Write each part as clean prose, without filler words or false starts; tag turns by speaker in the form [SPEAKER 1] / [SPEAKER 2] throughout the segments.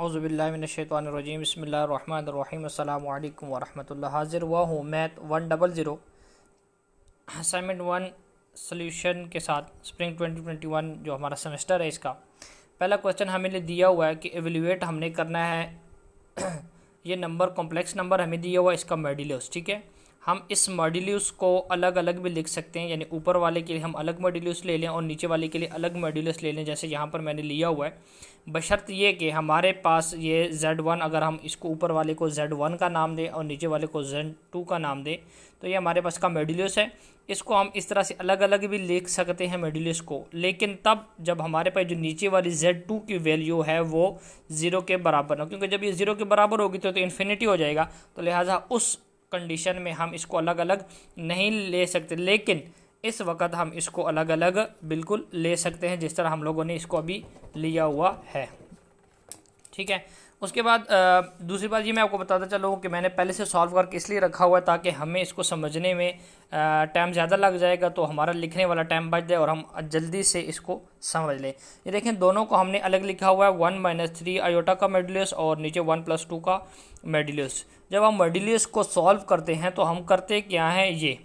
[SPEAKER 1] औज़ुबिल्लाहिमिनश्शैतानिर्रजीम बिस्मिल्लाहिर्रहमानिर्रहीम अस्सलामु अलैकुम वरहमतुल्लाह। हाजिर हुआ हूँ मैथ 100 असाइनमेंट 1 सॉल्यूशन के साथ स्प्रिंग 2021 जो हमारा सेमेस्टर है। इसका पहला क्वेश्चन हमें दिया हुआ है कि एवेल्यूएट हमने करना है ये नंबर कॉम्प्लेक्स नंबर हमें दिया हुआ है, इसका मॉड्यूलस। ठीक है, हम इस मॉड्यूलस को अलग अलग भी लिख सकते हैं, यानी ऊपर वाले के लिए हम अलग मॉड्यूलस ले लें और नीचे वाले के लिए अलग मॉड्यूलस ले लें, जैसे यहाँ पर मैंने लिया हुआ है। बशर्त ये कि हमारे पास ये Z1 अगर हम इसको ऊपर वाले को Z1 का नाम दें और नीचे वाले को Z2 का नाम दें तो ये हमारे पास का मॉड्यूलस है। इसको हम इस तरह से अलग अलग भी लिख सकते हैं मॉड्यूलस को, लेकिन तब जब हमारे पास जो नीचे वाली Z2 की वैल्यू है वो 0 के बराबर हो, क्योंकि जब ये 0 के बराबर होगी तो इन्फिनिटी हो जाएगा। तो लिहाजा उस कंडीशन में हम इसको अलग अलग नहीं ले सकते, लेकिन इस वक्त हम इसको अलग अलग बिल्कुल ले सकते हैं जिस तरह हम लोगों ने इसको अभी लिया हुआ है। ठीक है, उसके बाद दूसरी बात ये मैं आपको बताता चलूँ कि मैंने पहले से सॉल्व करके इसलिए रखा हुआ है ताकि हमें इसको समझने में टाइम ज़्यादा लग जाएगा, तो हमारा लिखने वाला टाइम बच जाए और हम जल्दी से इसको समझ लें। ये देखें, दोनों को हमने अलग लिखा हुआ है, 1 - 3 आयोटा का मॉड्यूलस और नीचे 1 + 2 का मॉड्यूलस। जब हम मॉड्यूलस को सॉल्व करते हैं तो हम करते क्या हैं ये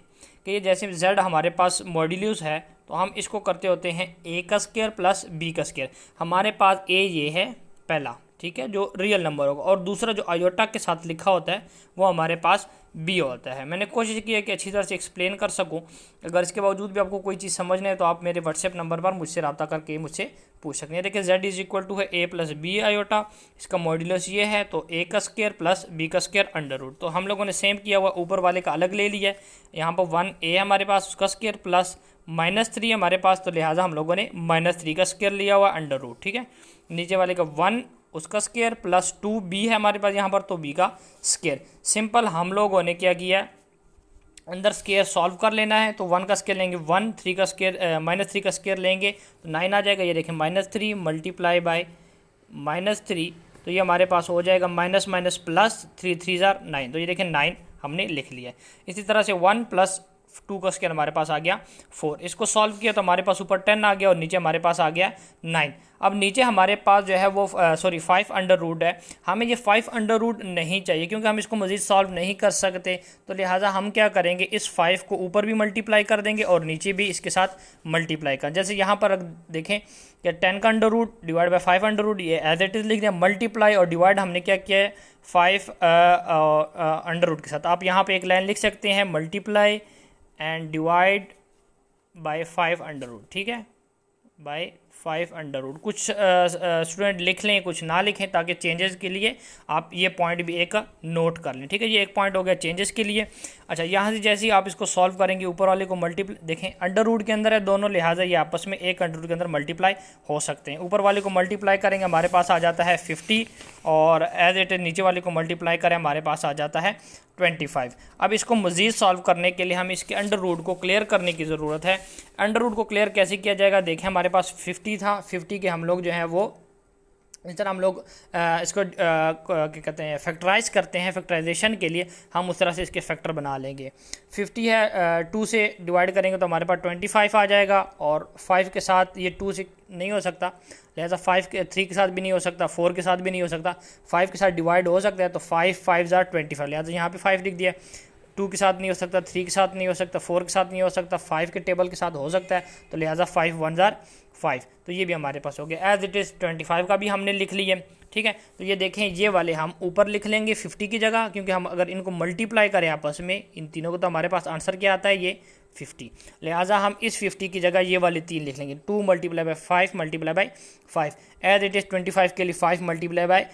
[SPEAKER 1] कि ये जैसे z हमारे पास मॉड्यूलस है तो हम इसको करते होते हैं a² + b²। हमारे पास a ये है पहला, ठीक है, जो रियल नंबर होगा, और दूसरा जो आयोटा के साथ लिखा होता है वो हमारे पास b होता है। मैंने कोशिश की है कि अच्छी तरह से एक्सप्लेन कर सकूं। अगर इसके बावजूद भी आपको कोई चीज़ समझना है तो आप मेरे व्हाट्सएप नंबर पर मुझसे रब्ता करके मुझसे पूछ सकते हैं। देखिए z = है a + b आयोटा, इसका मॉड्यूलस ये है तो a² + b²√। तो हम लोगों ने सेम किया हुआ, ऊपर वाले का अलग ले लिया है। यहाँ पर 1a हमारे पास उसका स्क्वायर प्लस -3 हमारे पास, तो लिहाजा हम लोगों ने -3 का स्क्वायर लिया हुआ √। ठीक है, नीचे वाले का 1 उसका स्क्वायर प्लस 2b है हमारे पास यहाँ पर, तो b का स्क्वायर। सिंपल हम लोगों ने क्या किया, अंदर स्क्वायर सॉल्व कर लेना है। तो 1 का स्क्वायर लेंगे 1, 3 का स्क्वायर -3 का स्क्वायर लेंगे तो 9 आ जाएगा। ये देखें -3 × -3, तो ये हमारे पास हो जाएगा माइनस माइनस प्लस 3 3 = 9। तो ये देखें 9 हमने लिख लिया है। इसी तरह से 1 + 2 का स्क्वायर हमारे पास आ गया 4। इसको सॉल्व किया तो हमारे पास ऊपर 10 आ गया और नीचे हमारे पास आ गया 9। अब नीचे हमारे पास जो है वो 5 है। हमें ये 5 नहीं चाहिए क्योंकि हम इसको मज़ीद सॉल्व नहीं कर सकते, तो लिहाजा हम क्या करेंगे, इस 5 को ऊपर भी मल्टीप्लाई कर देंगे और नीचे भी इसके साथ मल्टीप्लाई कर। जैसे यहाँ पर देखें कि 10 का √ डिवाइड बाई 5 ये एज इट इज़ लिख दिया, मल्टीप्लाई और डिवाइड हमने क्या किया है 5 √ के साथ। आप यहाँ पर एक लाइन लिख सकते हैं, मल्टीप्लाई एंड डिवाइड बाय 5 ठीक है, बाय 5 कुछ स्टूडेंट लिख लें, कुछ ना लिखें, ताकि चेंजेस के लिए आप ये पॉइंट भी एक नोट कर लें। ठीक है, ये एक पॉइंट हो गया चेंजेस के लिए। अच्छा, यहाँ से जैसे ही आप इसको सॉल्व करेंगे, ऊपर वाले को मल्टीप्लाई, देखें √ के अंदर है दोनों, लिहाजा ये आपस में एक √ के अंदर मल्टीप्लाई हो सकते हैं। ऊपर वाले को मल्टीप्लाई करेंगे हमारे पास आ जाता है 50, और एज इट इज नीचे वाले को मल्टीप्लाई करें हमारे पास आ जाता है 25। अब इसको मज़ीद सॉल्व करने के लिए हम इसके √ को क्लियर करने की ज़रूरत है। √ को क्लियर कैसे किया जाएगा, देखें हमारे पास 50 था, 50 के हम लोग जो है वो इस तरह हम लोग इसको क्या कहते हैं फैक्टराइज करते हैं। फैक्टराइजेशन के लिए हम उस तरह से इसके फैक्टर बना लेंगे। 50 है, 2 से डिवाइड करेंगे तो हमारे पास 25 आ जाएगा, और 5 के साथ ये 2 से नहीं हो सकता, लिहाजा 3 के साथ भी नहीं हो सकता, 4 के साथ भी नहीं हो सकता, 5 के साथ डिवाइड हो सकता है, तो 5 5 = 25, लिहाजा यहाँ पे 5 लिख दिया। 2 के साथ नहीं हो सकता, 3 के साथ नहीं हो सकता, 4 के साथ नहीं हो सकता, 5 के टेबल के साथ हो सकता है, तो लिहाजा 5 1 = 5, तो ये भी हमारे पास हो गया। एज इट इज़ 25 का भी हमने लिख लिया। ठीक है, तो ये देखें ये वाले हम ऊपर लिख लेंगे 50 की जगह, क्योंकि हम अगर इनको मल्टीप्लाई करें आपस में इन तीनों को तो हमारे पास आंसर क्या आता है, ये 50। लिहाजा हम इस 50 की जगह ये वाले 3 लिख लेंगे, 2 × 5 × 5। एज इट इज़ 25 के लिए 5 ×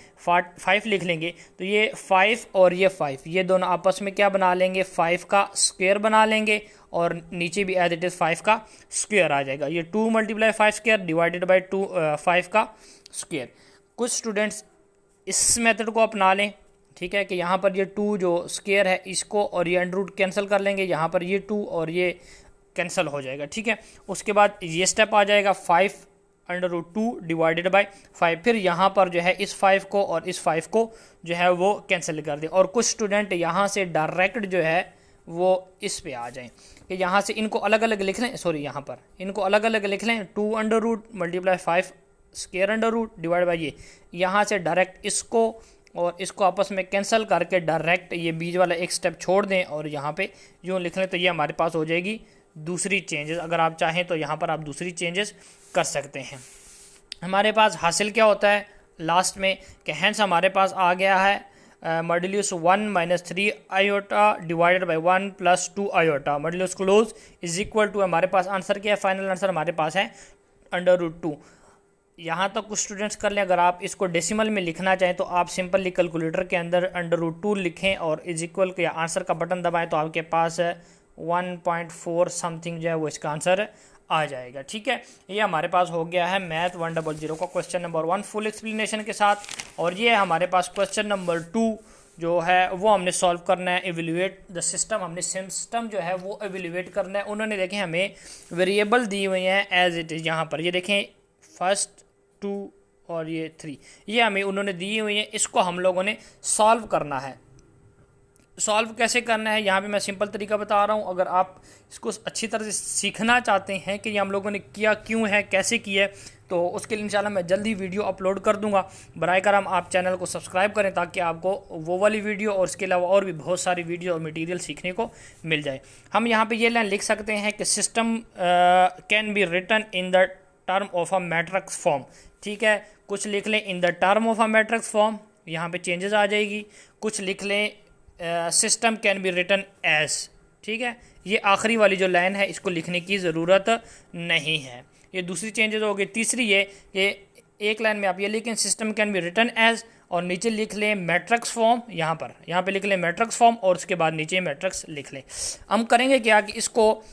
[SPEAKER 1] 5 लिख लेंगे, तो ये 5 और ये 5 ये दोनों आपस में क्या बना लेंगे, 5 का स्क्वायर बना लेंगे, और नीचे भी एज इट इज़ 5 का स्क्वायर आ जाएगा। ये 2 × 5² डिवाइडेड बाई 5 का स्क्वायर। कुछ स्टूडेंट्स इस मेथड को अपना लें, ठीक है, कि यहाँ पर ये 2 जो स्क्वायर है इसको और ये √ कैंसिल कर लेंगे, यहाँ पर ये 2 और ये कैंसिल हो जाएगा। ठीक है, उसके बाद ये स्टेप आ जाएगा 5 √2 डिवाइडेड बाई 5। फिर यहाँ पर जो है इस 5 को और इस 5 को जो है वो कैंसिल कर दें, और कुछ स्टूडेंट यहाँ से डायरेक्ट जो है वो इस पे आ जाएं कि यहाँ से इनको अलग अलग लिख लें, सॉरी यहाँ पर इनको अलग अलग लिख लें, 2 √ × 5 square under root divide by ये, यहाँ से डायरेक्ट इसको और इसको आपस में कैंसिल करके डायरेक्ट ये बीच वाला एक स्टेप छोड़ दें और यहाँ पे यूँ लिख लें, तो ये हमारे पास हो जाएगी दूसरी चेंजेस। अगर आप चाहें तो यहाँ पर आप दूसरी चेंजेस कर सकते हैं। हमारे पास हासिल क्या होता है लास्ट में कि हैंस हमारे पास आ गया है modulus 1 - 3 iota divided by 1 + 2 iota modulus close is equal to, हमारे पास आंसर क्या है, फाइनल आंसर हमारे पास है √2। यहाँ तक कुछ स्टूडेंट्स कर लें। अगर आप इसको डेसिमल में लिखना चाहें तो आप सिंपली कैलकुलेटर के अंदर √2 लिखें और इज इक्वल के आंसर का बटन दबाएं तो आपके पास 1.4 समथिंग जो है वो इसका आंसर आ जाएगा। ठीक है, ये हमारे पास हो गया है मैथ 100 का क्वेश्चन नंबर 1 फुल एक्सप्लेनेशन के साथ। और ये हमारे पास क्वेश्चन नंबर 2 जो है वो हमने सॉल्व करना है, एवेल्युएट द सिस्टम। हमने सिस्टम जो है वो एवेल्युएट करना है। उन्होंने देखें हमें वेरिएबल दी हुई हैं एज इट इज़, यहाँ पर ये देखें 1, 2 और ये 3, ये हमें उन्होंने दी हुई है। इसको हम लोगों ने सॉल्व करना है। सॉल्व कैसे करना है यहाँ पे मैं सिंपल तरीका बता रहा हूँ। अगर आप इसको अच्छी तरह से सीखना चाहते हैं कि ये हम लोगों ने किया क्यों है, कैसे किया है, तो उसके लिए इंशाल्लाह मैं जल्दी वीडियो अपलोड कर दूंगा। बराए करम आप चैनल को सब्सक्राइब करें ताकि आपको वो वाली वीडियो और इसके अलावा और भी बहुत सारी वीडियो और मटेरियल सीखने को मिल जाए। हम यहाँ पे ये लाइन लिख सकते हैं कि system can be written in the term of a matrix form. ठीक है, कुछ लिख लें in the term of a matrix form, यहाँ पे चेंजेस आ जाएगी। कुछ लिख लें system can be written as. ठीक है, ये आखिरी वाली जो लाइन है इसको लिखने की ज़रूरत नहीं है। ये दूसरी चेंजेस हो गई। तीसरी ये एक लाइन में आप ये लिखें system can be written as और नीचे लिख लें मैट्रिक्स फॉर्म, यहाँ पे लिख लें मैट्रिक्स फॉर्म और उसके बाद नीचे मैट्रिक्स लिख लें। हम करेंगे क्या कि इसको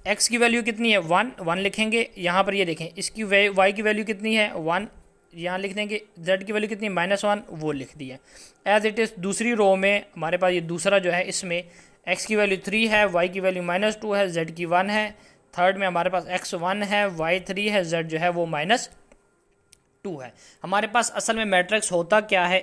[SPEAKER 1] x की वैल्यू कितनी है 1 लिखेंगे, यहाँ पर ये देखें इसकी y की वैल्यू कितनी है 1, यहाँ लिख देंगे z की वैल्यू कितनी -1 वो लिख दी है एज इट इज़। दूसरी रो में हमारे पास ये दूसरा जो है इसमें x की वैल्यू 3 है, y की वैल्यू -2 है, z की 1 है। थर्ड में हमारे पास x 1 है, y 3 है, z जो है वो -2 है। हमारे पास असल में मैट्रिक्स होता क्या है,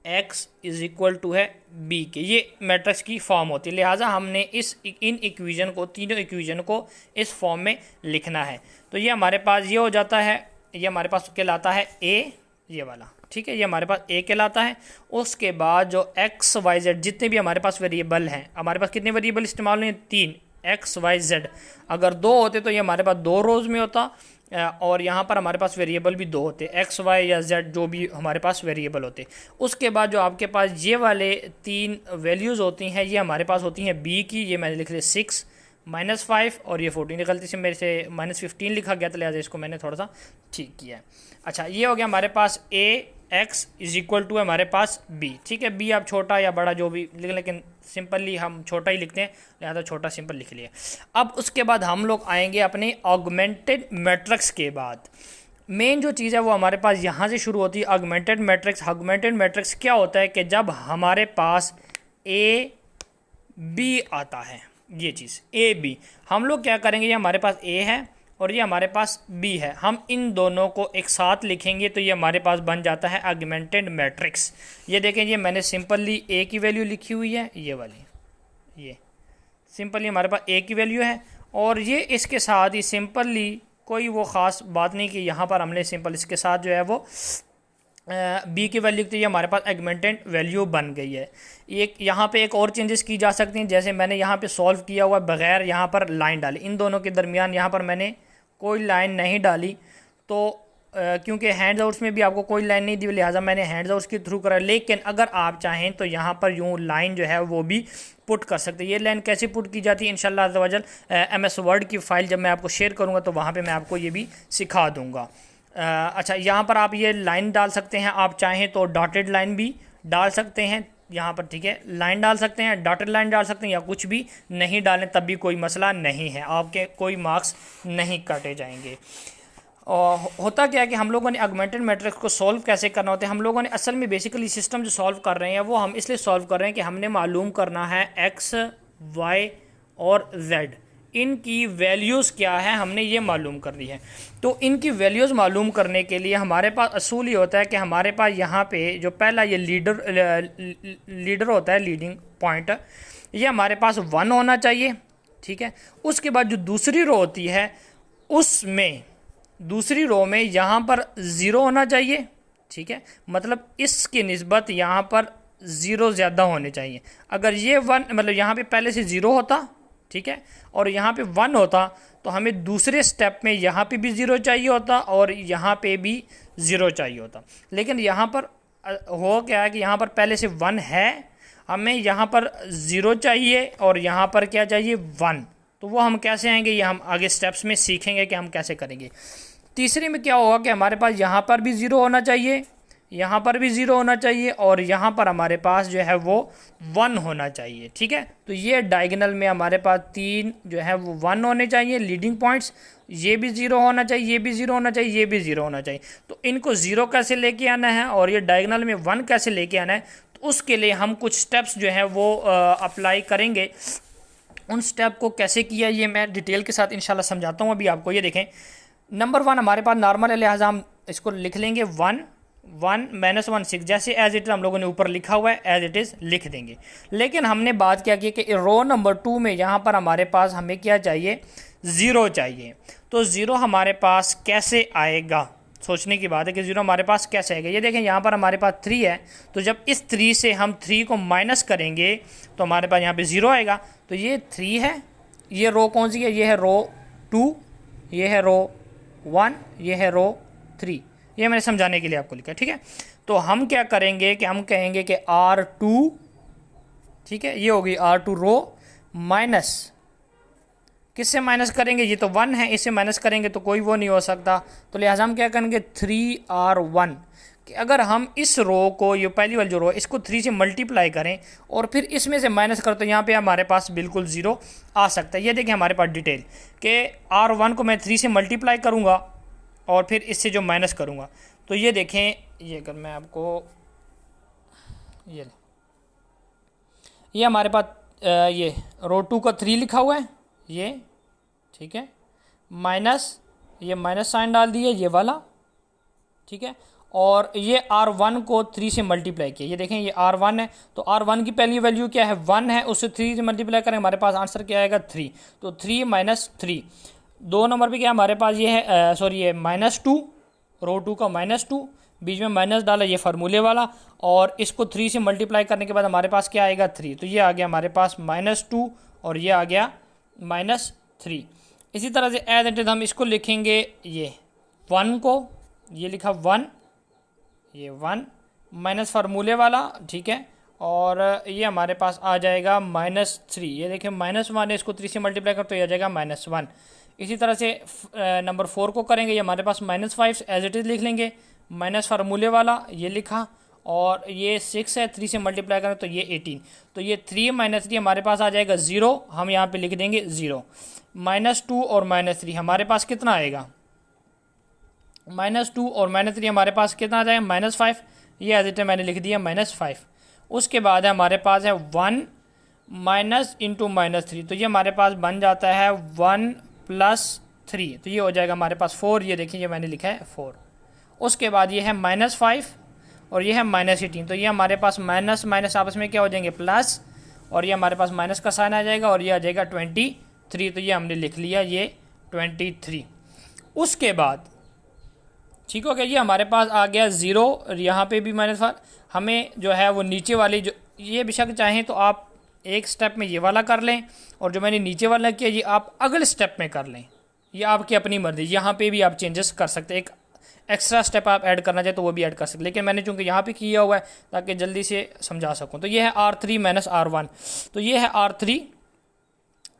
[SPEAKER 1] x इज इक्वल टू है b के, ये मैट्रिक्स की फॉर्म होती है। लिहाजा हमने इन इक्वेशन को, तीनों इक्वेशन को इस फॉर्म में लिखना है। तो ये हमारे पास ये हो जाता है, ये हमारे पास कहलाता है a, ये वाला। ठीक है, ये हमारे पास a कहलाता है। उसके बाद जो x y z जितने भी हमारे पास वेरिएबल हैं, हमारे पास कितने वेरिएबल इस्तेमाल हुए, 3, x y z। अगर 2 होते तो ये हमारे पास 2 रोज़ में होता और यहाँ पर हमारे पास वेरिएबल भी 2 होते, x y या z जो भी हमारे पास वेरिएबल होते। उसके बाद जो आपके पास ये वाले 3 वैल्यूज़ होती हैं, ये हमारे पास होती हैं b की, ये मैंने लिख लिया 6, -5 और ये 14। गलती से मेरे से -15 लिखा गया था, लिहाजा इसको मैंने थोड़ा सा ठीक किया है। अच्छा, ये हो गया हमारे पास x इज इक्वल टू हमारे पास b। ठीक है, b आप छोटा या बड़ा जो भी लिख, लेकिन सिंपली हम छोटा ही लिखते हैं, लिहाजा छोटा सिंपल लिख लिया। अब उसके बाद हम लोग आएंगे अपने ऑगमेंटेड मैट्रिक्स के बाद। मेन जो चीज़ है वो हमारे पास यहाँ से शुरू होती है, ऑगमेंटेड मैट्रिक्स। ऑगमेंटेड मैट्रिक्स क्या होता है कि जब हमारे पास a b आता है, ये चीज़ a b, हम लोग क्या करेंगे, ये हमारे पास a है और ये हमारे पास b है, हम इन दोनों को एक साथ लिखेंगे तो ये हमारे पास बन जाता है ऑगमेंटेड मैट्रिक्स। ये देखें, ये मैंने सिंपली a की वैल्यू लिखी हुई है, ये वाली, ये सिंपली हमारे पास a की वैल्यू है और ये इसके साथ ही सिंपली कोई वो ख़ास बात नहीं कि यहाँ पर हमने सिंपल इसके साथ जो है वो b की वैल्यू, तो ये हमारे पास ऑगमेंटेड वैल्यू बन गई है। एक यहाँ पे एक और चेंजेस की जा सकती हैं, जैसे मैंने यहाँ पे सॉल्व किया हुआ बग़ैर यहाँ पर लाइन डाली, इन दोनों के दरमियान यहाँ पर मैंने कोई लाइन नहीं डाली, तो क्योंकि हैंड्स आउट्स में भी आपको कोई लाइन नहीं दी, लिहाजा मैंने हैंड्स आउट्स के थ्रू करा। लेकिन अगर आप चाहें तो यहाँ पर यूँ लाइन जो है वो भी पुट कर सकते हैं। ये लाइन कैसे पुट की जाती है इंशाल्लाह अज़्ज़ा वजल MS वर्ड की फ़ाइल जब मैं आपको शेयर करूँगा तो वहाँ पे मैं आपको ये भी सिखा दूँगा। अच्छा, यहाँ पर आप ये लाइन डाल सकते हैं, आप चाहें तो डॉटेड लाइन भी डाल सकते हैं यहाँ पर। ठीक है, लाइन डाल सकते हैं, डॉटेड लाइन डाल सकते हैं या कुछ भी नहीं डालें तब भी कोई मसला नहीं है, आपके कोई मार्क्स नहीं काटे जाएंगे। और होता क्या है कि हम लोगों ने ऑगमेंटेड मैट्रिक्स को सॉल्व कैसे करना होता है, हम लोगों ने असल में बेसिकली सिस्टम जो सॉल्व कर रहे हैं वो हम इसलिए सॉल्व कर रहे हैं कि हमने मालूम करना है x y और z, इनकी वैल्यूज़ क्या है हमने ये मालूम करनी है। तो इनकी वैल्यूज़ मालूम करने के लिए हमारे पास असूल ही होता है कि हमारे पास यहाँ पे जो पहला ये लीडर होता है, लीडिंग पॉइंट, ये हमारे पास 1 होना चाहिए। ठीक है, उसके बाद जो दूसरी रो होती है उसमें दूसरी रो में यहाँ पर ज़ीरो होना चाहिए, ठीक है, मतलब इसकी निस्बत यहाँ पर ज़ीरो ज़्यादा होने चाहिए। अगर ये वन मतलब यहाँ पे पहले से ज़ीरो होता, ठीक है, और यहाँ पे वन होता तो हमें दूसरे स्टेप में यहाँ पे भी ज़ीरो चाहिए होता और यहाँ पे भी ज़ीरो चाहिए होता। लेकिन यहाँ पर हो क्या है कि यहाँ पर पहले से वन है, हमें यहाँ पर ज़ीरो चाहिए और यहाँ पर क्या चाहिए, वन। तो वो हम कैसे आएंगे, ये हम आगे स्टेप्स में सीखेंगे कि हम कैसे करेंगे। तीसरे में क्या होगा कि हमारे पास यहाँ पर भी ज़ीरो होना चाहिए, यहाँ पर भी ज़ीरो होना चाहिए और यहाँ पर हमारे पास जो है वो वन होना चाहिए, ठीक है। तो ये डायगोनल में हमारे पास तीन जो है वो वन होने चाहिए लीडिंग पॉइंट्स, ये भी ज़ीरो होना चाहिए, ये भी ज़ीरो होना चाहिए, ये भी ज़ीरो होना चाहिए। तो इनको ज़ीरो कैसे लेके आना है और ये डायगोनल में वन कैसे लेके आना है, तो उसके लिए हम कुछ स्टेप्स जो है वो अप्लाई करेंगे। उन स्टेप को कैसे किया ये मैं डिटेल के साथ इंशाल्लाह समझाता हूँ अभी आपको। ये देखें, नंबर वन हमारे पास नॉर्मल है, लिहाजा हम इसको लिख लेंगे वन -1 6, जैसे एज इट इज़ हम लोगों ने ऊपर लिखा हुआ है एज इट इज़ लिख देंगे। लेकिन हमने बात क्या की कि रो नंबर 2 में यहाँ पर हमारे पास हमें क्या चाहिए, ज़ीरो चाहिए। तो ज़ीरो हमारे पास कैसे आएगा, सोचने की बात है कि ज़ीरो हमारे पास कैसे आएगा। ये देखें यहाँ पर हमारे पास 3 है, तो जब इस 3 से हम 3 को माइनस करेंगे तो हमारे पास यहाँ पे ज़ीरो आएगा। तो ये 3 है, ये रो कौन सी है, ये है रो 2, ये है रो 1, ये है रो 3। ये मैंने समझाने के लिए आपको लिखा, ठीक है। तो हम क्या करेंगे कि हम कहेंगे कि R2, ठीक है, ये होगी R2 रो माइनस, किससे माइनस करेंगे, ये तो 1 है, इससे माइनस करेंगे तो कोई वो नहीं हो सकता। तो लिहाजा हम क्या करेंगे 3R1, कि अगर हम इस रो को, ये पहली वाली जो रो है, इसको 3 से मल्टीप्लाई करें और फिर इसमें से माइनस करें तो यहाँ पे हमारे पास बिल्कुल ज़ीरो आ सकता है। ये देखें हमारे पास डिटेल कि R1 को मैं 3 से मल्टीप्लाई करूँगा और फिर इससे जो माइनस करूँगा, तो ये देखें, ये अगर मैं आपको ये हमारे पास ये रो 2 का 3 लिखा हुआ है, ये ठीक है, माइनस, ये माइनस साइन डाल दिए ये वाला, ठीक है, और ये R1 को 3 से मल्टीप्लाई किया। ये देखें ये R1 है, तो R1 की पहली वैल्यू क्या है, 1 है, उससे 3 से मल्टीप्लाई करें हमारे पास आंसर क्या आएगा 3। तो 3 - 3। 2 नंबर पे क्या हमारे पास ये है, सॉरी ये -2, रो 2 का -2, बीच में माइनस डाला ये फार्मूले वाला, और इसको 3 से मल्टीप्लाई करने के बाद हमारे पास क्या आएगा 3। तो ये आ गया हमारे पास -2 और ये आ गया -3। इसी तरह से एज इट इज हम इसको लिखेंगे, ये 1 को, ये लिखा 1, ये 1 माइनस फार्मूले वाला, ठीक है, और ये हमारे पास आ जाएगा -3। ये देखिए -1 है, इसको 3 से मल्टीप्लाई कर तो ये आ जाएगा -1। इसी तरह से नंबर 4 को करेंगे, ये हमारे पास -5 एज इट इज़ लिख लेंगे, माइनस फार्मूले वाला ये लिखा, और ये 6 है, 3 से मल्टीप्लाई करें तो ये 18। तो ये 3 - 3 हमारे पास आ जाएगा 0, हम यहाँ पे लिख देंगे 0। -2 और -3 हमारे पास कितना आएगा, -2 और -3 हमारे पास कितना आ जाएगा -5। ये एज इट इज मैंने लिख दिया -5। उसके बाद है हमारे पास है 1 माइनस इंटू -3, तो ये हमारे पास बन जाता है 1 + 3, तो ये हो जाएगा हमारे पास 4। ये देखिए ये मैंने लिखा है 4। उसके बाद ये है -5 और ये है -18, तो ये हमारे पास माइनस माइनस आपस में क्या हो जाएंगे प्लस, और ये हमारे पास माइनस का साइन आ जाएगा और ये आ जाएगा 23। तो ये हमने लिख लिया ये 23। उसके बाद ठीक हो गया, ये हमारे पास आ गया 0 और यहाँ पे भी -5। हमें जो है वो नीचे वाली जो, ये बेशक चाहें तो आप एक स्टेप में ये वाला कर लें और जो मैंने नीचे वाला किया ये आप अगले स्टेप में कर लें, ये आपकी अपनी मर्जी। यहाँ पे भी आप चेंजेस कर सकते हैं, एक एक्स्ट्रा स्टेप आप ऐड करना चाहे तो वो भी ऐड कर सकते, लेकिन मैंने चूंकि यहाँ पे किया हुआ है ताकि जल्दी से समझा सकूँ। तो ये है R3 - R1, तो ये है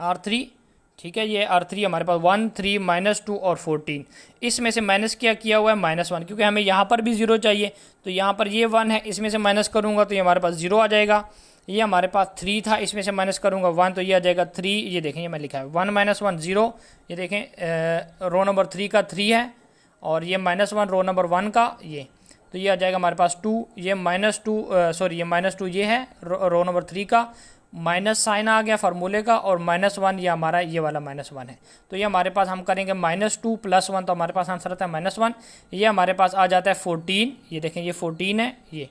[SPEAKER 1] R3, ठीक है, ये R3 हमारे पास 1 3 -2 और 14। इसमें से माइनस क्या किया हुआ है -1, क्योंकि हमें यहाँ पर भी 0 चाहिए, तो यहाँ पर ये 1 है, इसमें से माइनस करूँगा तो ये हमारे पास 0 आ जाएगा। ये हमारे पास 3 था, इसमें से माइनस करूँगा 1 तो ये आ जाएगा 3। ये देखें ये मैं लिखा है 1 - 1 0। ये देखें रो नंबर 3 का 3 है और ये -1 रो नंबर 1 का, ये तो ये आ जाएगा हमारे पास 2। ये -2 सॉरी ये -2 ये है रो नंबर 3 का, माइनस साइन आ गया फार्मूले का, और -1 ये हमारा ये वाला -1 है। तो ये हमारे पास हम करेंगे -2 + 1, तो हमारे पास आंसर आता है -1। ये हमारे पास आ जाता है 14। ये देखें ये 14 है ये,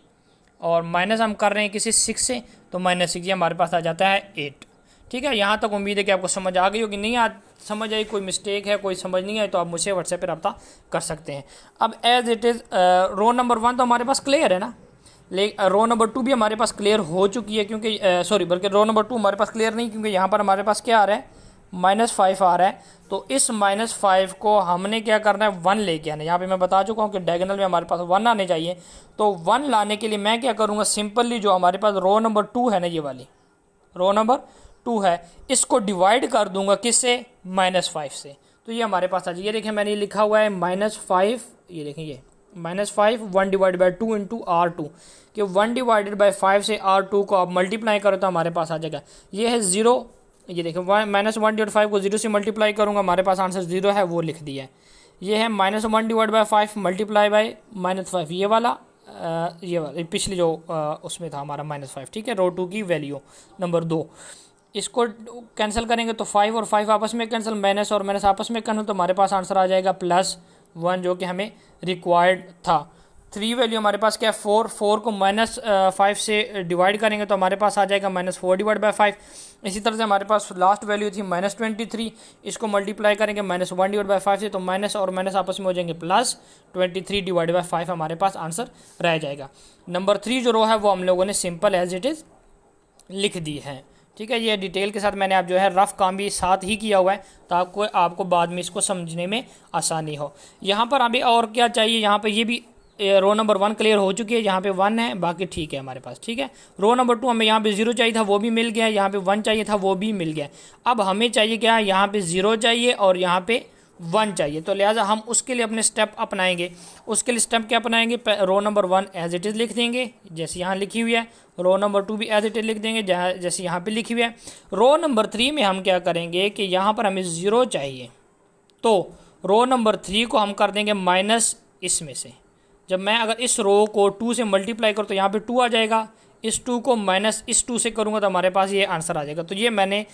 [SPEAKER 1] और माइनस हम कर रहे हैं किसी 6 से, तो -6 ये हमारे पास आ जाता है 8। ठीक है, यहाँ तक उम्मीद है कि आपको समझ आ गई होगी। नहीं समझ आई, कोई मिस्टेक है, कोई समझ नहीं आई, तो आप मुझसे व्हाट्सएप पर रब्ता कर सकते हैं। अब as it is row number 1 तो हमारे पास क्लियर है ना, रो नंबर 2 भी हमारे पास क्लियर हो चुकी है, क्योंकि सॉरी बल्कि रो नंबर 2 हमारे पास क्लियर नहीं, क्योंकि यहाँ पर हमारे पास क्या आ रहा है, -5 आ रहा है। तो इस -5 को हमने क्या करना है, 1 लेके आना है। यहाँ पे मैं बता चुका हूँ कि डायगोनल में हमारे पास 1 आने चाहिए। तो 1 लाने के लिए मैं क्या करूँगा, सिंपली जो हमारे पास रो नंबर 2 है ना, ये वाली रो नंबर 2 है, इसको डिवाइड कर दूंगा किससे, -5 से। तो ये हमारे पास आ जाए। ये देखें मैंने ये लिखा हुआ है -5, ये देखें ये -5 1 डिवाइड बाई 2 इंटू R2, कि 1 डिवाइडेड बाई 5 से R2 को आप मल्टीप्लाई करो तो हमारे पास आ जाएगा, ये है 0। ये देखें -1 डिवाइड 5 को 0 से मल्टीप्लाई करूँगा, हमारे पास आंसर 0 है, वो लिख दिया है। ये है -1 डिवाइड बाई 5 मल्टीप्लाई बाई -5, ये वाला पिछली जो उसमें था हमारा -5, ठीक है, रो 2 की वैल्यू नंबर 2। इसको कैंसिल करेंगे तो 5 और 5 आपस में कैंसिल, माइनस और माइनस आपस में कैंसिल, तो हमारे पास आंसर आ जाएगा +1, जो कि हमें रिक्वायर्ड था। 3 वैल्यू हमारे पास क्या है, 4 को -5 से डिवाइड करेंगे तो हमारे पास आ जाएगा -4 डिवाइड बाई 5। इसी तरह से हमारे पास लास्ट वैल्यू थी -23, इसको मल्टीप्लाई करेंगे -1 डिवाइड बाई 5 से, तो माइनस और माइनस आपस में हो जाएंगे +23 डिवाइड बाई 5 हमारे पास आंसर रह जाएगा। नंबर 3 जो रो है वो हम लोगों ने सिंपल एज इट इज़ लिख दी है, ठीक है। ये डिटेल के साथ मैंने आप जो है रफ काम भी साथ ही किया हुआ है, तो आपको बाद में इसको समझने में आसानी हो। यहाँ पर अभी और क्या चाहिए, यहाँ पे ये भी रो नंबर 1 क्लियर हो चुकी है, यहाँ पे 1 है, बाकी ठीक है हमारे पास, ठीक है। रो नंबर 2 हमें यहाँ पे 0 चाहिए था, वो भी मिल गया, यहाँ पे 1 चाहिए था, वो भी मिल गया। अब हमें चाहिए क्या, यहाँ पे 0 चाहिए और यहाँ पे 1 चाहिए, तो लिहाजा हम उसके लिए अपने स्टेप अपनाएंगे। उसके लिए स्टेप क्या अपनाएंगे, row number 1 as it is लिख देंगे जैसे यहाँ लिखी हुई है, रो नंबर 2 भी एज इट इज़ लिख देंगे जैसे यहाँ पे लिखी हुई है। रो नंबर 3 में हम क्या करेंगे कि यहाँ पर हमें 0 चाहिए, तो रो नंबर 3 को हम कर देंगे माइनस इसमें से। जब मैं अगर इस रो को 2 से मल्टीप्लाई करूँ तो यहाँ पे 2 आ जाएगा, इस 2 को माइनस इस 2 से करूँगा तो हमारे पास ये आंसर आ जाएगा। तो ये मैंने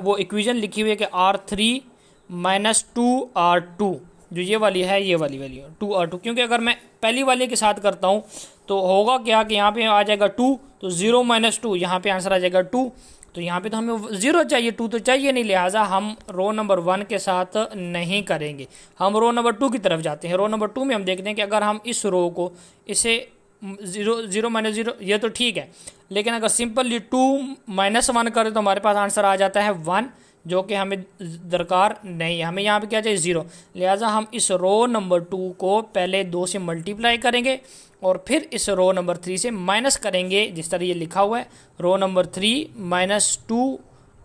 [SPEAKER 1] वो इक्वेशन लिखी हुई है कि R3 - 2R2, जो ये वाली है, ये वाली वैल्यू 2R2, क्योंकि अगर मैं पहली वाले के साथ करता हूँ तो होगा क्या कि यहाँ पे आ जाएगा 2, तो 0 - 2, यहाँ पे आंसर आ जाएगा 2। तो यहाँ पे तो हमें 0 चाहिए, 2 तो चाहिए नहीं, लिहाजा हम रो नंबर 1 के साथ नहीं करेंगे, हम रो नंबर 2 की तरफ जाते हैं। रो नंबर 2 में हम देखते हैं कि अगर हम इस रो को इसे 0 - 0 ये तो ठीक है, लेकिन अगर सिंपली 2 - 1 करें तो हमारे पास आंसर आ जाता है 1, जो कि हमें दरकार नहीं है। हमें यहाँ पे क्या चाहिए, 0, लिहाजा हम इस रो नंबर 2 को पहले 2 से मल्टीप्लाई करेंगे और फिर इस रो नंबर 3 से माइनस करेंगे, जिस तरह ये लिखा हुआ है, रो नंबर 3 - 2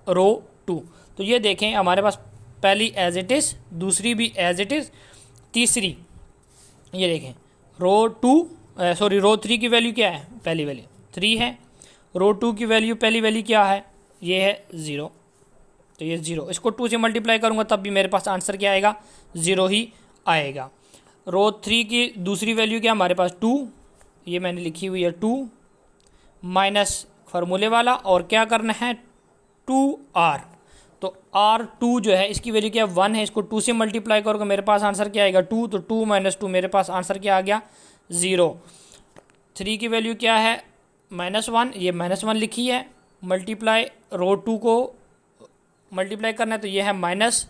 [SPEAKER 1] रो 2। तो ये देखें हमारे पास पहली एज इट इज़, दूसरी भी एज इट इज़, तीसरी ये देखें रो 3 की वैल्यू क्या है, पहली वैल्यू 3 है, रो 2 की वैल्यू पहली वैल्यू क्या है, ये है 0, तो ये 0, इसको 2 से मल्टीप्लाई करूँगा तब भी मेरे पास आंसर क्या आएगा, 0 ही आएगा। रो 3 की दूसरी वैल्यू क्या हमारे पास 2, ये मैंने लिखी हुई है 2 माइनस फार्मूले वाला, और क्या करना है 2R, तो R2 जो है इसकी वैल्यू क्या 1 है, इसको 2 से मल्टीप्लाई करोगे मेरे पास आंसर क्या आएगा 2, तो 2 - 2 मेरे पास आंसर क्या आ गया 0। 3 की वैल्यू क्या है -1, ये -1 लिखी है, मल्टीप्लाई रो 2 को मल्टीप्लाई करना है तो ये है माइनस,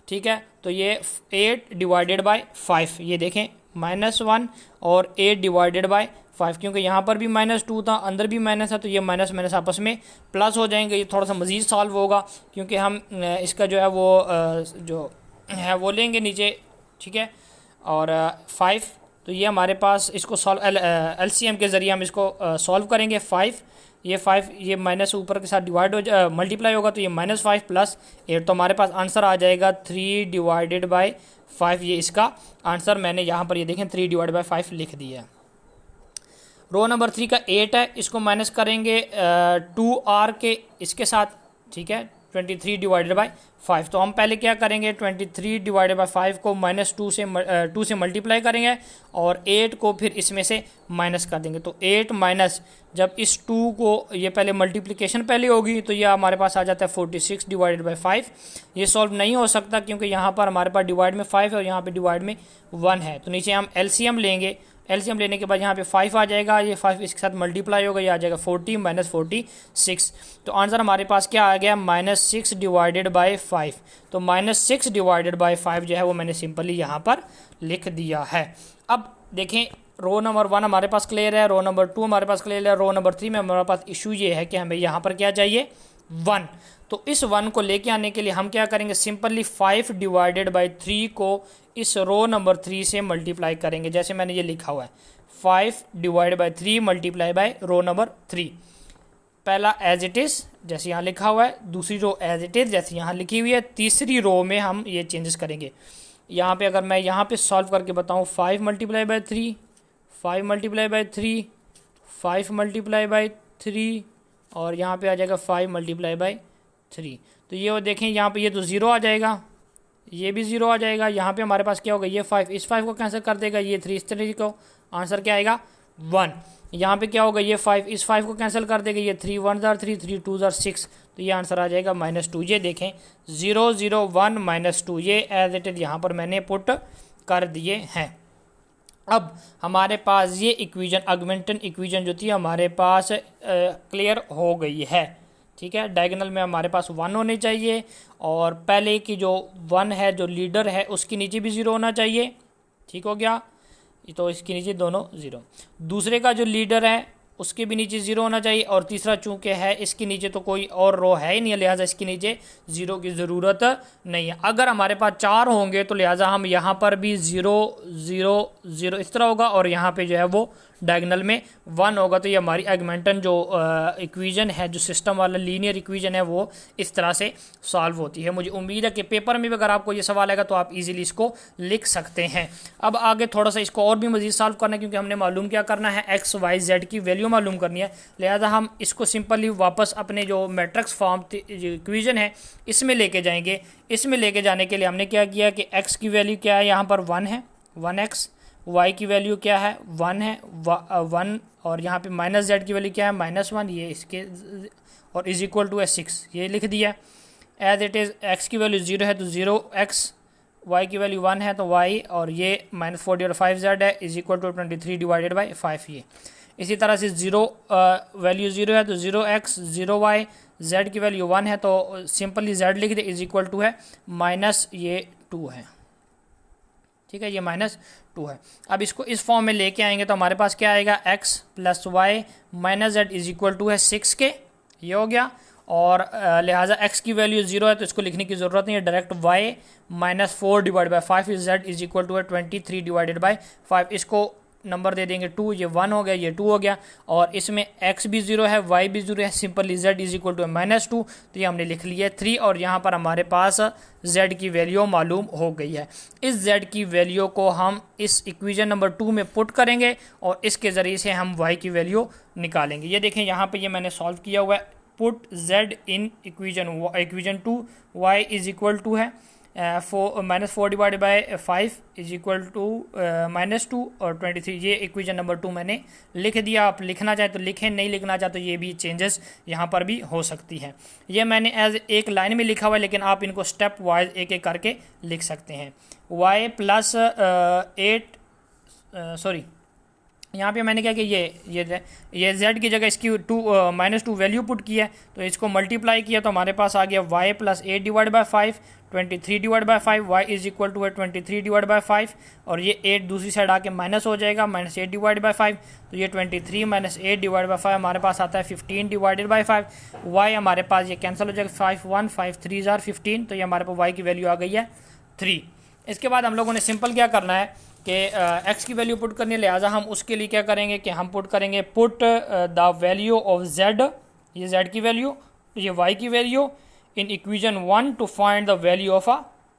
[SPEAKER 1] ठीक है, तो ये 8 डिवाइडेड बाई 5, ये देखें -1 और 8 डिवाइडेड बाई 5, क्योंकि यहाँ पर भी -2 था, अंदर भी माइनस है, तो ये माइनस माइनस आपस में प्लस हो जाएंगे। ये थोड़ा सा मज़ीद सॉल्व होगा, क्योंकि हम इसका जो है वो जो है वो लेंगे नीचे, ठीक है, और 5, तो ये हमारे पास इसको सॉल्व LCM के ज़रिए हम इसको सॉल्व करेंगे। 5 ये माइनस ऊपर के साथ डिवाइड हो मल्टीप्लाई होगा, तो ये -5 + 8, तो हमारे पास आंसर आ जाएगा 3 डिवाइडेड बाई 5, ये इसका आंसर मैंने यहाँ पर ये देखें 3 डिवाइडेड बाई 5 लिख दिया है। रो नंबर 3 का 8 है, इसको माइनस करेंगे 2R के इसके साथ, ठीक है, 23 डिवाइडेड बाई 5, तो हम पहले क्या करेंगे 23 डिवाइडेड बाई 5 को -2 से मल्टीप्लाई करेंगे और 8 को फिर इसमें से माइनस कर देंगे, तो 8 माइनस, जब इस 2 को ये पहले मल्टीप्लिकेशन पहले होगी तो ये हमारे पास आ जाता है 46 डिवाइडेड बाई 5। ये सॉल्व नहीं हो सकता क्योंकि यहाँ पर हमारे पास डिवाइड में 5 है और यहाँ पे डिवाइड में 1 है, तो नीचे हम LCM लेंगे, एलसीएम लेने के बाद यहाँ पे 5 आ जाएगा, ये 5 इसके साथ मल्टीप्लाई होगा, ये आ जाएगा 40 माइनस 46। तो आंसर हमारे पास क्या आ गया, -6 डिवाइडेड बाई 5। तो -6 डिवाइडेड बाई 5 जो है वो मैंने सिंपली यहाँ पर लिख दिया है। अब देखें, रो नंबर 1 हमारे पास क्लियर है, रो नंबर 2 हमारे पास क्लियर है, रो नंबर 3 में हमारे पास इशू ये है कि हमें यहाँ पर क्या चाहिए, 1। तो इस 1 को लेके आने के लिए हम क्या करेंगे, सिंपली 5 डिवाइडेड बाई 3 को इस रो नंबर 3 से मल्टीप्लाई करेंगे, जैसे मैंने ये लिखा हुआ है 5 divide by 3 multiply by row number 3। पहला एज इट इज़ जैसे यहाँ लिखा हुआ है, दूसरी रो एज इट इज़ जैसे यहाँ लिखी हुई है, तीसरी रो में हम ये चेंजेस करेंगे। यहाँ पे अगर मैं यहाँ पे सॉल्व करके बताऊँ, 5 multiply by 3, 5 multiply by 3, 5 multiply by 3 और यहाँ पे आ जाएगा 5 मल्टीप्लाई बाई 3। तो ये वो देखें, यहाँ पे ये तो 0 आ जाएगा, ये भी 0 आ जाएगा। यहाँ पे हमारे पास क्या होगा, ये 5 इस 5 को कैंसिल कर देगा, ये 3 इस तरीके को, आंसर क्या आएगा 1। यहाँ पे क्या होगा, ये 5 इस 5 को कैंसिल कर देगा, ये 3 1 जार 3, 3 2 जार 6, तो ये आंसर आ जाएगा -2। ये देखें 0 0 1 -2, ये एज इट इज यहाँ पर मैंने पुट कर दिए हैं। अब हमारे पास ये इक्वेशन, ऑगमेंटेड इक्वेशन जो थी हमारे पास क्लियर हो गई है। ठीक है, डायगोनल में हमारे पास 1 होने चाहिए और पहले की जो 1 है जो लीडर है उसके नीचे भी 0 होना चाहिए। ठीक हो गया, तो इसके नीचे दोनों 0। दूसरे का जो लीडर है उसके भी नीचे 0 होना चाहिए और तीसरा चूंकि है इसके नीचे तो कोई और रो है ही नहीं, लिहाजा इसके नीचे 0 की ज़रूरत नहीं है। अगर हमारे पास 4 होंगे तो लिहाजा हम यहाँ पर भी 0 0 0 इस तरह होगा और यहाँ पे जो है वो डायगोनल में 1 होगा। तो ये हमारी ऑगमेंटेड जो इक्वेशन है, जो सिस्टम वाला लीनियर इक्वेशन है, वो इस तरह से सॉल्व होती है। मुझे उम्मीद है कि पेपर में भी अगर आपको ये सवाल आएगा तो आप इजीली इसको लिख सकते हैं। अब आगे थोड़ा सा इसको और भी मजीद सॉल्व करना है, क्योंकि हमने मालूम क्या करना है, एक्स वाई जेड की वैल्यू मालूम करनी है। लिहाजा हम इसको सिंपली वापस अपने जो मैट्रिक्स फॉर्म इक्वेशन है इसमें लेके जाएंगे। इसमें लेके जाने के लिए हमने क्या किया कि एक्स की वैल्यू क्या है, यहाँ पर 1 है, 1x, y की वैल्यू क्या है 1 है 1, और यहाँ पे माइनस जेड की वैल्यू क्या है -1, ये इसके, और इज इक्वल टू है 6, ये लिख दिया। एज इट इज़ x की वैल्यू 0 है तो 0x, y की वैल्यू 1 है तो y, और ये -40 और 5z है, is equal to 23 divided by 5 ये। इसी तरह से 0 वैल्यू 0 है तो 0x 0y, z की वैल्यू 1 है तो सिंपली z लिख दे, इज इक्वल टू है -2 है। ठीक है, ये -2 है। अब इसको इस फॉर्म में लेके आएंगे तो हमारे पास क्या आएगा, x plus y minus z is equal to है 6 के, ये हो गया। और लिहाजा x की वैल्यू 0 है तो इसको लिखने की ज़रूरत नहीं है, direct y -4 divide by 5 is z is equal to है 23 डिवाइडेड बाई 5। इसको नंबर दे देंगे 2, ये 1 हो गया, ये 2 हो गया, और इसमें x भी 0 है, y भी 0 है, simply z is equal to है -2, तो ये हमने लिख लिया 3, और यहाँ पर हमारे पास z की वैल्यू मालूम हो गई है। इस z की वैल्यू को हम इस इक्वेशन नंबर 2 में पुट करेंगे और इसके ज़रिए से हम y की वैल्यू निकालेंगे। ये देखें यहाँ पे ये मैंने सॉल्व किया हुआ है, put z in equation 2, y is equal to है -4 divided by 5 is equal to -2 और 23, ये इक्वेशन नंबर 2 मैंने लिख दिया। आप लिखना चाहें तो लिखें, नहीं लिखना चाहे तो ये भी चेंजेस यहाँ पर भी हो सकती हैं। ये मैंने एज एक लाइन में लिखा हुआ है, लेकिन आप इनको स्टेप वाइज एक एक करके लिख सकते हैं। y प्लस 8 सॉरी, यहाँ पे मैंने क्या कि ये z की जगह इसकी -2 वैल्यू पुट किया है, तो इसको मल्टीप्लाई किया तो हमारे पास आ गया y plus 8 divide by 5, 23 divide by 5, y is equal to है 23 डिवाइड बाई 5, और ये 8 दूसरी साइड आके माइनस हो जाएगा, -8 डिवाइड बाई 5, तो ये 23 - 8 डिवाइड बाई 5 हमारे पास आता है 15 डिवाइडेड बाई 5। y हमारे पास ये कैंसिल हो जाएगा, 5 1 5 3 जार 15, तो ये हमारे पास y की वैल्यू आ गई है 3। इसके बाद हम लोगों ने सिंपल क्या करना है कि x की वैल्यू पुट करनी है, लिहाजा हम उसके लिए क्या करेंगे कि हम पुट करेंगे put the value of z, ये z की वैल्यू, ये y की value in equation 1 to find the value of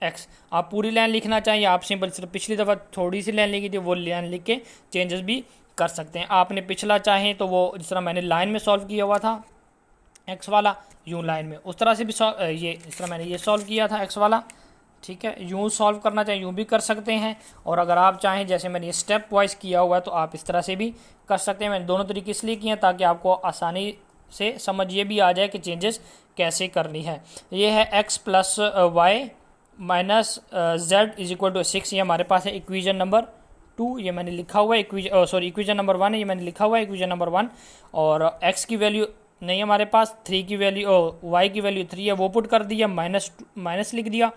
[SPEAKER 1] x। आप पूरी लाइन लिखना चाहिए, आप सिंपल सिर्फ पिछली दफ़ा थोड़ी सी लाइन लिखी थी वो लाइन लिख के चेंजेस भी कर सकते हैं। आपने पिछला चाहें तो वो जिस तरह मैंने लाइन में सॉल्व किया हुआ था x वाला, यूँ लाइन में उस तरह से भी ये जिस तरह मैंने ये सॉल्व किया था x वाला, ठीक है, यूँ सॉल्व करना चाहें यूँ भी कर सकते हैं, और अगर आप चाहें जैसे मैंने ये स्टेप वाइज किया हुआ है तो आप इस तरह से भी कर सकते हैं। मैंने दोनों तरीके इसलिए किए हैं ताकि आपको आसानी से समझ ये भी आ जाए कि चेंजेस कैसे करनी है। ये है x plus y minus z is equal to 6, ये हमारे पास है इक्वेशन नंबर 2 ये मैंने लिखा हुआ है, इक्वेशन नंबर 1 है, ये मैंने लिखा हुआ है इक्वेशन नंबर 1। और x की वैल्यू नहीं है हमारे पास, 3 की वैल्यू y की वैल्यू 3 है, वो पुट कर दिया, माइनस लिख दिया।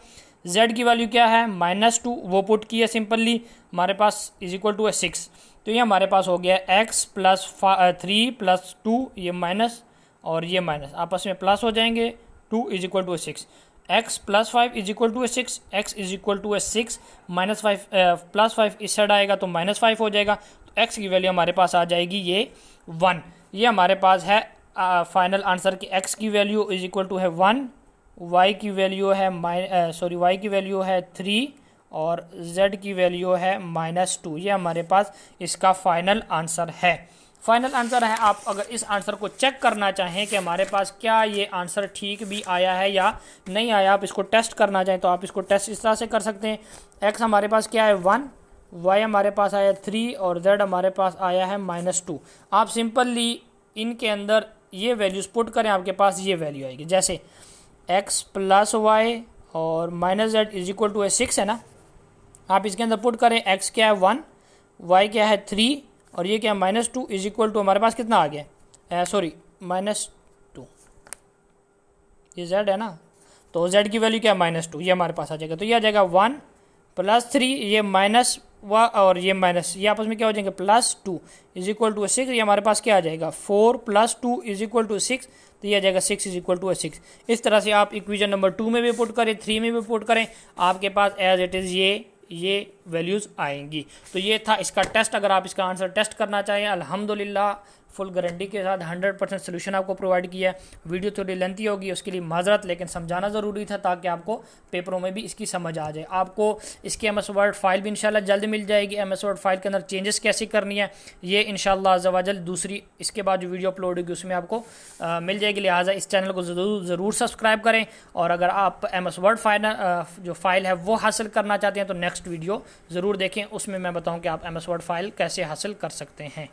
[SPEAKER 1] z की वैल्यू क्या है, -2, वो पुट किया सिंपली, हमारे पास इज इक्वल टू है 6। तो ये हमारे पास हो गया x + 3 + 2, ये माइनस और ये माइनस आपस में प्लस हो जाएंगे, 2 is equal to 6। x + 5 is equal to 6, x is equal to 6, -5 + 5 इस साइड आएगा तो -5 हो जाएगा। तो x की वैल्यू हमारे पास आ जाएगी ये 1। ये हमारे पास है फाइनल आंसर की x की वैल्यू इज इक्वल टू है 1, y की वैल्यू है y की वैल्यू है 3 और z की वैल्यू है -2। ये हमारे पास इसका फाइनल आंसर है। फाइनल आंसर है। आप अगर इस आंसर को चेक करना चाहें कि हमारे पास क्या ये आंसर ठीक भी आया है या नहीं आया, आप इसको टेस्ट करना चाहें तो आप इसको टेस्ट इस तरह से कर सकते हैं। x हमारे पास क्या है 1, y हमारे पास आया 3 और z हमारे पास आया है -2। आप सिंपली इनके अंदर ये वैल्यूज पुट करें, आपके पास ये वैल्यू आएगी। जैसे x + y और -z इज इक्वल टू 6 है ना, आप इसके अंदर पुट करें, x क्या है 1, y क्या है 3 और ये क्या है -2 इज इक्वल टू हमारे पास कितना आ गया, -2, ये z है ना, तो z की वैल्यू क्या है -2, ये हमारे पास आ जाएगा। तो ये आ जाएगा 1 + 3, ये माइनस और ये माइनस, ये आपस में क्या हो जाएंगे +2 इज इक्वल टू 6। ये हमारे पास क्या आ जाएगा 4 + 2 इज इक्वल टू 6, तो ये आ जाएगा 6 इज इक्वल टू 6। इस तरह से आप इक्वेशन नंबर 2 में भी पुट करें, 3 में भी पुट करें, आपके पास एज इट इज़ ये वैल्यूज़ आएंगी। तो ये था इसका टेस्ट। अगर आप इसका आंसर टेस्ट करना चाहें, अल्हम्दुलिल्लाह फुल गारंटी के साथ 100% सोल्यूशन आपको प्रोवाइड किया है। वीडियो थोड़ी लेंथी होगी, उसके लिए माजरत, लेकिन समझाना ज़रूरी था ताकि आपको पेपरों में भी इसकी समझ आ जाए। आपको इसकी MS वर्ड फाइल भी इंशाल्लाह जल्द मिल जाएगी। MS वर्ड फाइल के अंदर चेंजेस कैसे करनी है ये इंशाल्लाह अज़्ज़ा वजल दूसरी इसके बाद जो वीडियो अपलोड होगी उसमें आपको मिल जाएगी। लिहाजा इस चैनल को ज़रूर सब्सक्राइब करें। और अगर आप MS वर्ड जो फाइल है वो हासिल करना चाहते हैं तो नेक्स्ट वीडियो ज़रूर देखें, उसमें मैं बताऊँ कि आप MS वर्ड फाइल कैसे हासिल कर सकते हैं।